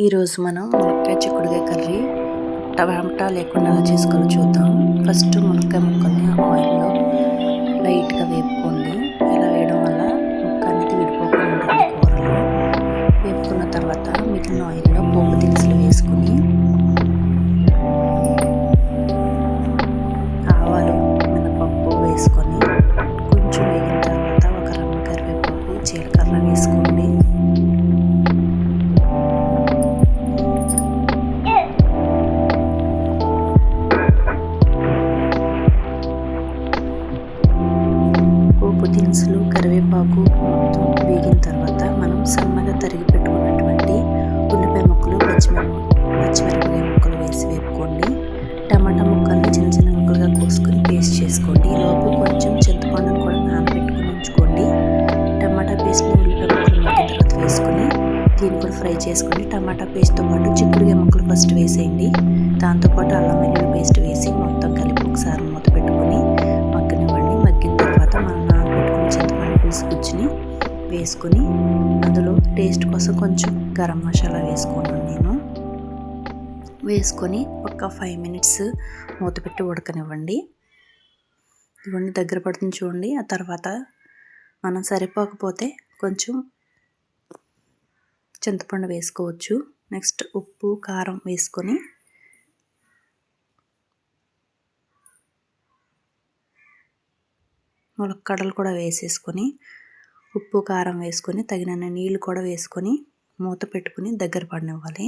ఈరోజు మనం మునక్కాయ చిక్కుడుకాయ కర్రీ టమాటా లేకుండా ఎలా చేసుకోవాలో చూద్దాం. ఫస్ట్ మునక్కాయ ముక్కల్ని ఆయిల్లో లైట్గా వేపుకోండి. ఇలా వేయడం వల్ల ముక్క అనేది విడిపోకుండా ఉంటుంది కూరలో. వేపుకున్న తర్వాత మిగిలిన ఆయిల్లో పోపు దినుసులు వేసుకుని ఆవాలు మినపప్పు వేసుకొని కొంచెం వేగిన తర్వాత ఒక రమ్మ కరివేపాకు జీలకర్ర వేసుకోండి. పోపు దినుసులు కరివేపాకు మొత్తం వేగిన తర్వాత మనం సన్నగా తరిగి పెట్టుకున్నటువంటి ఉల్లిపాయ ముక్కలు పచ్చిమిరపకాయ ముక్కలు వేసి వేపుకోండి. టమాటా ముక్కల్ని చిన్న చిన్న ముక్కలుగా కోసుకొని పేస్ట్ చేసుకోండి. ఈలోపు కొంచెం చింతపండును కూడా నానబెట్టుకుని ఉంచుకోండి. టమాటా పేస్ట్ని ఉల్లిపాయ ముక్కలు మగ్గిన తర్వాత వేసుకొని దీన్ని కూడా ఫ్రై చేసుకోండి. టమాటా పేస్ట్తో పాటు చిక్కుడుకాయ ముక్కలు ఫస్ట్ వేసేయండి. దాంతోపాటు అల్లం వెల్లుల్లి పేస్ట్ వేసి మొత్తం కలిపి ఒకసారి మూత పెట్టుకొని మగ్గనివ్వండి. మగ్గిన తర్వాత మనం నానబెట్టుకుని చింతపండు పులుసు గుజ్జుని వేసుకొని అందులో టేస్ట్ కోసం కొంచెం గరం మసాలా వేసుకున్నాను నేను. వేసుకొని ఒక 5 మినిట్స్ మూత పెట్టి ఉడకనివ్వండి. ఇవన్నీ దగ్గర పడుతుంది చూడండి. ఆ తర్వాత మనం సరిపోకపోతే కొంచెం చింతపండు వేసుకోవచ్చు. నెక్స్ట్ ఉప్పు కారం వేసుకొని ములక్కాడలు కూడా వేసేసుకొని ఉప్పు కారం వేసుకొని తగినన్ని నీళ్ళు కూడా వేసుకొని మూత పెట్టుకుని దగ్గర పడనివ్వాలి.